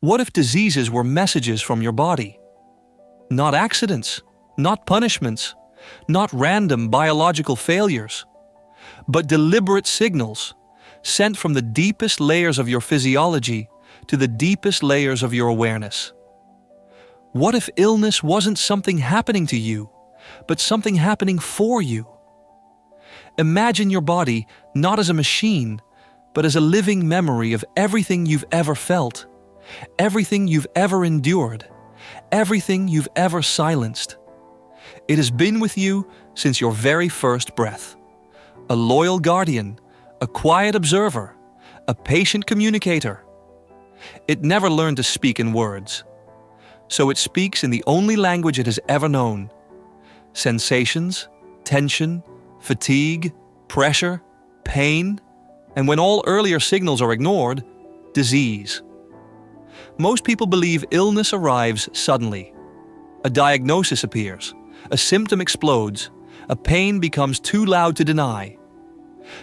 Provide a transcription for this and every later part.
What if diseases were messages from your body? Not accidents, not punishments, not random biological failures, but deliberate signals sent from the deepest layers of your physiology to the deepest layers of your awareness. What if illness wasn't something happening to you, but something happening for you? Imagine your body not as a machine, but as a living memory of everything you've ever felt, everything you've ever endured, everything you've ever silenced. It has been with you since your very first breath. A loyal guardian, a quiet observer, a patient communicator. It never learned to speak in words, so it speaks in the only language it has ever known. Sensations, tension, fatigue, pressure, pain, and when all earlier signals are ignored, disease. Most people believe illness arrives suddenly. A diagnosis appears, a symptom explodes, a pain becomes too loud to deny.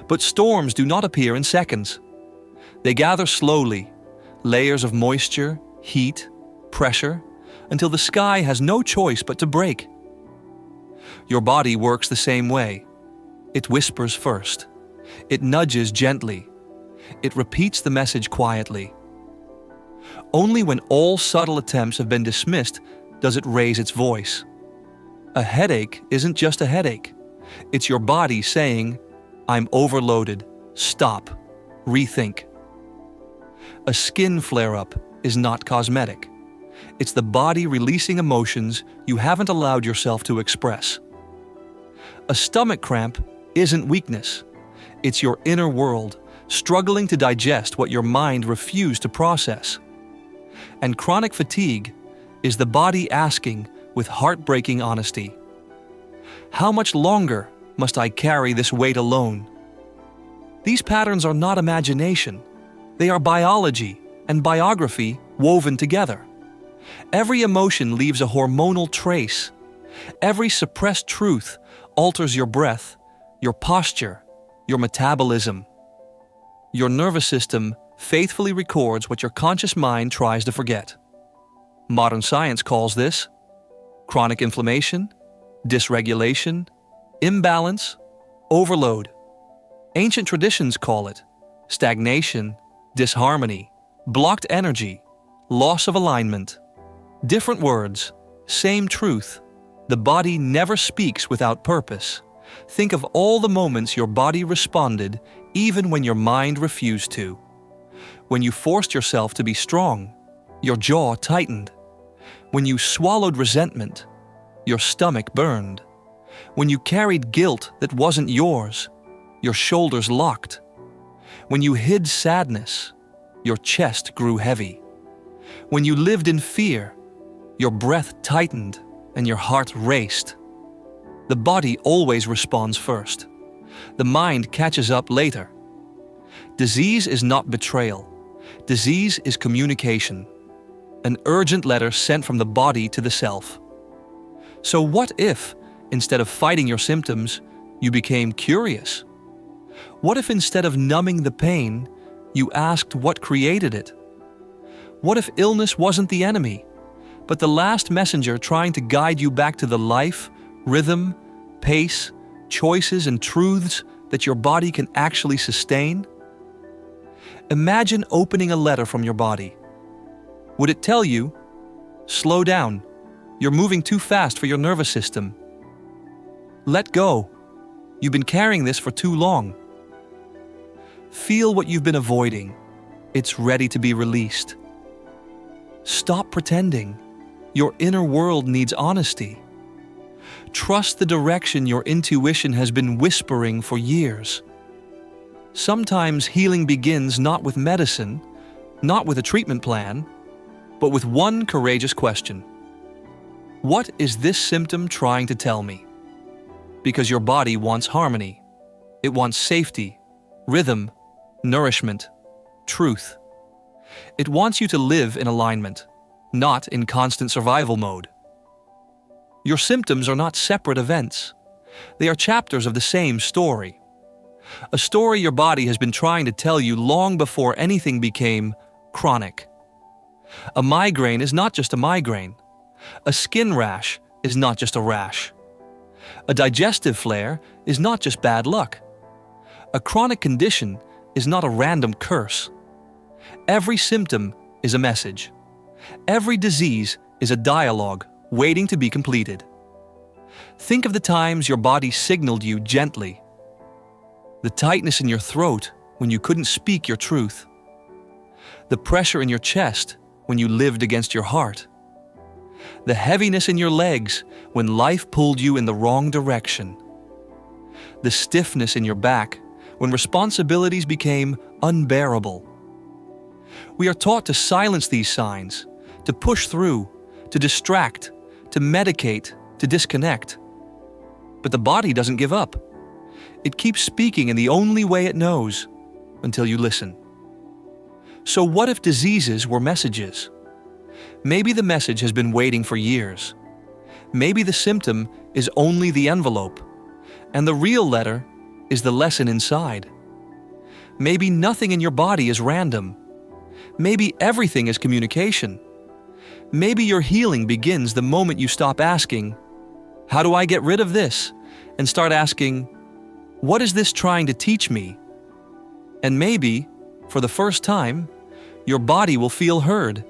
But storms do not appear in seconds. They gather slowly, layers of moisture, heat, pressure, until the sky has no choice but to break. Your body works the same way. It whispers first. It nudges gently. It repeats the message quietly. Only when all subtle attempts have been dismissed does it raise its voice. A headache isn't just a headache. It's your body saying, "I'm overloaded. Stop. Rethink." A skin flare-up is not cosmetic. It's the body releasing emotions you haven't allowed yourself to express. A stomach cramp isn't weakness. It's your inner world struggling to digest what your mind refused to process. And chronic fatigue is the body asking with heartbreaking honesty, "How much longer must I carry this weight alone?" These patterns are not imagination. They are biology and biography woven together. Every emotion leaves a hormonal trace. Every suppressed truth alters your breath, your posture, your metabolism. Your nervous system faithfully records what your conscious mind tries to forget. Modern science calls this chronic inflammation, dysregulation, imbalance, overload. Ancient traditions call it stagnation, disharmony, blocked energy, loss of alignment. Different words, same truth. The body never speaks without purpose. Think of all the moments your body responded even when your mind refused to. When you forced yourself to be strong, your jaw tightened. When you swallowed resentment, your stomach burned. When you carried guilt that wasn't yours, your shoulders locked. When you hid sadness, your chest grew heavy. When you lived in fear, your breath tightened and your heart raced. The body always responds first. The mind catches up later. Disease is not betrayal. Disease is communication. An urgent letter sent from the body to the self. So what if, instead of fighting your symptoms, you became curious? What if instead of numbing the pain, you asked what created it? What if illness wasn't the enemy, but the last messenger trying to guide you back to the life, rhythm, pace, choices, and truths that your body can actually sustain? Imagine opening a letter from your body. Would it tell you, "Slow down, you're moving too fast for your nervous system. Let go, you've been carrying this for too long. Feel what you've been avoiding, it's ready to be released. Stop pretending, your inner world needs honesty. Trust the direction your intuition has been whispering for years." Sometimes healing begins not with medicine, not with a treatment plan, but with one courageous question. What is this symptom trying to tell me? Because your body wants harmony. It wants safety, rhythm, nourishment, truth. It wants you to live in alignment, not in constant survival mode. Your symptoms are not separate events. They are chapters of the same story. A story your body has been trying to tell you long before anything became chronic. A migraine is not just a migraine. A skin rash is not just a rash. A digestive flare is not just bad luck. A chronic condition is not a random curse. Every symptom is a message. Every disease is a dialogue waiting to be completed. Think of the times your body signaled you gently. The tightness in your throat when you couldn't speak your truth. The pressure in your chest when you lived against your heart. The heaviness in your legs when life pulled you in the wrong direction. The stiffness in your back when responsibilities became unbearable. We are taught to silence these signs, to push through, to distract, to medicate, to disconnect. But the body doesn't give up. It keeps speaking in the only way it knows, until you listen. So what if diseases were messages? Maybe the message has been waiting for years. Maybe the symptom is only the envelope, and the real letter is the lesson inside. Maybe nothing in your body is random. Maybe everything is communication. Maybe your healing begins the moment you stop asking, "How do I get rid of this?" and start asking, "What is this trying to teach me?" And maybe, for the first time, your body will feel heard.